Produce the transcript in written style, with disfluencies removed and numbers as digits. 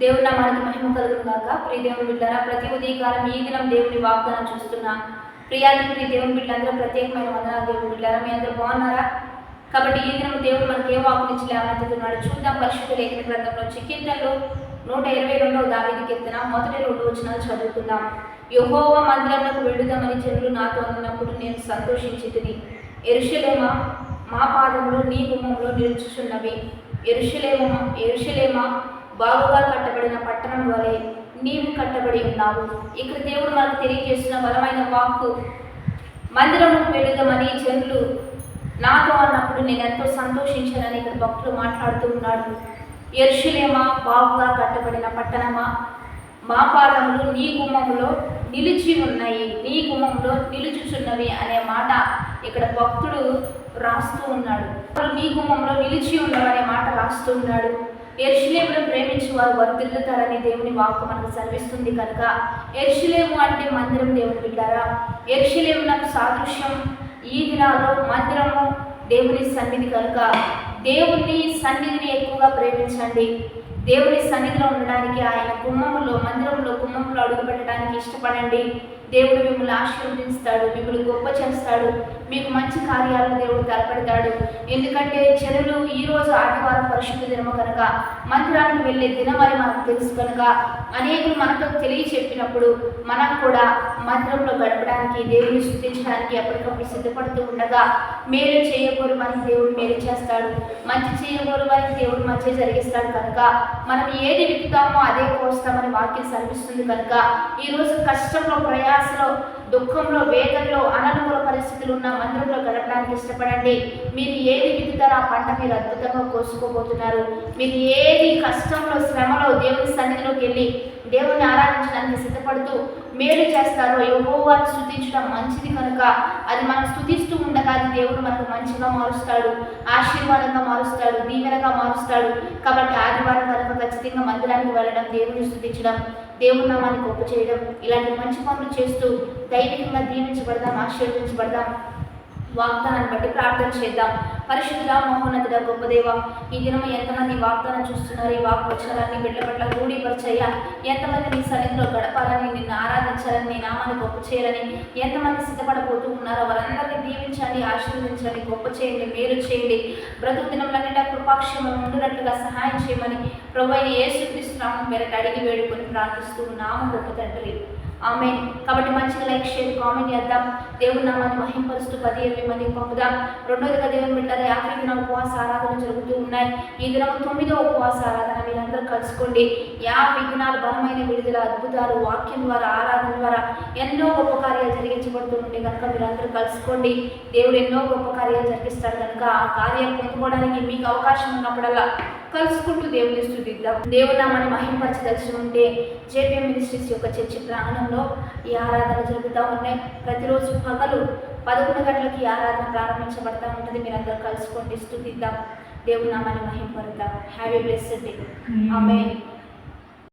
దేవుని నామానికి మహిమ కలుగును గాక. ప్రియ దేవుని బిడ్డలారా, ప్రతి ఉదయకాలం ఈ దినం దేవుని వాగ్దానం చూస్తున్నా ప్రియ దేవుని బిడ్డలందరూ ప్రత్యేకమైన వందనాలు. దేవుని బిడ్డలారా, మీ అందరూ బాగున్నారా? కాబట్టి ఈ దినం దేవుడు మనకి ఏ వాక్కునిచ్చి లేవనెత్తుతున్నాడు చూద్దాం. పరిశుద్ధ లేఖన గ్రంథంలో కీర్తనలు 122వ దావీదు కీర్తన మొదటి 2 వచనాలు చదువుకుందాం. యెహోవా మందిరమునకు వెళ్ళుదామని జనులు నాతో అన్నప్పుడు నేను సంతోషించితిని. యెరూషలేమా, మా పాదములు నీ గుమ్మంలో నిలుచుచున్నవి. యెరూషలేమా, బాగుగా కట్టబడిన పట్టణం వలె నీవు కట్టబడి ఉన్నావు. ఇక్కడ దేవుడు మనకు తెలియజేస్తున్న బలమైన వాక్కు, మందిరముకు వెళుదామని జనులు నాతో అన్నప్పుడు నేను ఎంతో సంతోషించానని ఇక్కడ భక్తులు మాట్లాడుతూ ఉన్నాడు. యెరూషలేమా, బాగుగా కట్టబడిన పట్టణమా, మా పాదములు నీ గుమ్మంలో నిలిచి ఉన్నాయి, నీ గుమ్మంలో నిలుచుచున్నవి అనే మాట ఇక్కడ భక్తుడు రాస్తూ ఉన్నాడు. నీ గుమ్మంలో నిలిచి ఉన్నవనే మాట రాస్తూ ఉన్నాడు. యెరూషలేమును ప్రేమించి వారు వర్ధిల్లుతారని దేవుని వాక్కు మనకు సెలవిస్తుంది కనుక యెరూషలేము అంటే మందిరం. దేవుని బిడ్డారా, యెరూషలేమునకు సాదృశ్యం ఈ దినాల్లో మందిరము, దేవుని సన్నిధి కనుక దేవుని సన్నిధిని ఎక్కువగా ప్రేమించండి. దేవుని సన్నిధిలో ఉండడానికి, ఆయన గుమ్మంలో, మందిరంలో గుమ్మంలో అడుగు పెట్టడానికి ఇష్టపడండి. దేవుడు మిమ్మల్ని ఆశీర్వదిస్తాడు, మిమ్మల్ని గొప్ప చేస్తాడు, మీకు మంచి కార్యాలను దేవుడు తలపెడతాడు. ఎందుకంటే జనులు ఈరోజు ఆదివారం పరిశుద్ధ దినము కనుక మందిరానికి వెళ్ళే దినమని మనకు తెలుసు కనుక అనేకులు మనతో తెలియచెప్పినప్పుడు మనం కూడా మందిరంలో గడపడానికి, దేవుని స్తుతించడానికి ఎప్పటికప్పుడు సిద్ధపడుతూ ఉండగా మేలు చేయగోరు మనకి దేవుడు మేలు చేస్తాడు, మంచి చేయగోరు మనకి దేవుడు మంచి జరిగిస్తాడు. కనుక మనం ఏది విత్తుతామో అదే కోస్తామని వాక్యం సెలవిస్తుంది. కనుక ఈరోజు కష్టంలో, ప్రయాసలో, దుఃఖంలో, వేదనలో, అననుకూల పరిస్థితులు ఉన్న మందిరంలో గడపడానికి ఇష్టపడండి. మీరు ఏది విత్తుతారో ఆ పంట మీరు అద్భుతంగా కోసుకోబోతున్నారు. మీరు ఏది కష్టంలో, శ్రమలో దేవుని సన్నిధిలోకి వెళ్ళి దేవుని ఆరాధించడానికి సిద్ధపడుతూ మేలు చేస్తారో, యెహోవాను స్తుతించడం మంచిది కనుక అది మనం స్తుతిస్తూ ఉండగా అది దేవుడు మనకు మంచిగా మారుస్తాడు, ఆశీర్వాదంగా మారుస్తాడు, దీవెనగా మారుస్తాడు. కాబట్టి ఆదివారం కనుక ఖచ్చితంగా మందిరానికి వెళ్ళడం, దేవుని స్తుతించడం, దేవుని నామాన్ని గొప్ప చేయడం, ఇలాంటి మంచి పనులు చేస్తూ దైవికంగా దీవించబడదాం, ఆశీర్వదించబడదాం. వాగ్దానాన్ని బట్టి ప్రార్థన చేద్దాం. పరిశుద్ధుడా, మహోన్నతుడా, గొప్ప దేవ, ఈ దినం ఎంతమంది వాగ్దానం చూస్తున్నారు, ఈ వాగ్వచనాన్ని బిడ్డల పట్ల రూఢీపరిచయ్యా. ఎంతమంది నీ సన్నిధిలో గడపాలని, నిన్ను ఆరాధించాలని, నీ నామాన్ని గొప్ప చేయాలని ఎంతమంది సిద్ధపడబోతూ ఉన్నారో వారందరినీ దీవించండి, ఆశీర్వదించండి, గొప్ప చేయండి, మేలు చేయండి. బ్రతుకు దినంలన్నిటా కృపాక్షేమం ఉండునట్లుగా సహాయం చేయమని ప్రభువైన యేసుక్రీస్తు నామమున పేరట అడిగి వేడుకొని ప్రార్థిస్తూ నామం గొప్ప తండ్రి, ఆమేన్. కాబట్టి మంచిగా లైక్, షేర్, కామెంట్ చేద్దాం. దేవుని నామాన్ని మహింపరుస్తూ 10-20 మందికి పంపుదాం. రెండోదిగా దేవుని బిడ్డలారా, 50 దిన ఉపవాస ఆరాధన జరుగుతూ ఉన్నాయి. ఈ దినం 9వ ఉపవాస ఆరాధన. మీరందరూ కలుసుకోండి. 50 దినాలు బలమైన విడుదల, అద్భుతాలు, వాక్యం ద్వారా, ఆరాధన ద్వారా ఎన్నో గొప్ప కార్యాలు జరిగించబడుతూ ఉంటాయి కనుక మీరందరూ కలుసుకోండి. దేవుడు ఎన్నో గొప్ప కార్యాలు జరిగిస్తాడు కనుక ఆ కార్యాలు పొందుకోవడానికి మీకు అవకాశం ఉన్నప్పుడల్లా కలుసుకుంటూ దేవుని స్తుతిద్దాం. దేవుని నామాన్ని మహింపరచదలిచి ఉంటే జేపీఎం మినిస్ట్రీస్ యొక్క చర్చి ప్రాంగణంలో ఈ ఆరాధన జరుగుతూ ఉన్నాయి. ప్రతిరోజు పగలు 11 గంటలకు ఈ ఆరాధన ప్రారంభించబడతా ఉంటుంది. మీరందరూ కలుసుకోండి, స్తుతిద్దాం, దేవుని నామాన్ని మహింపరుద్దాం. Have a blessed day. Amen.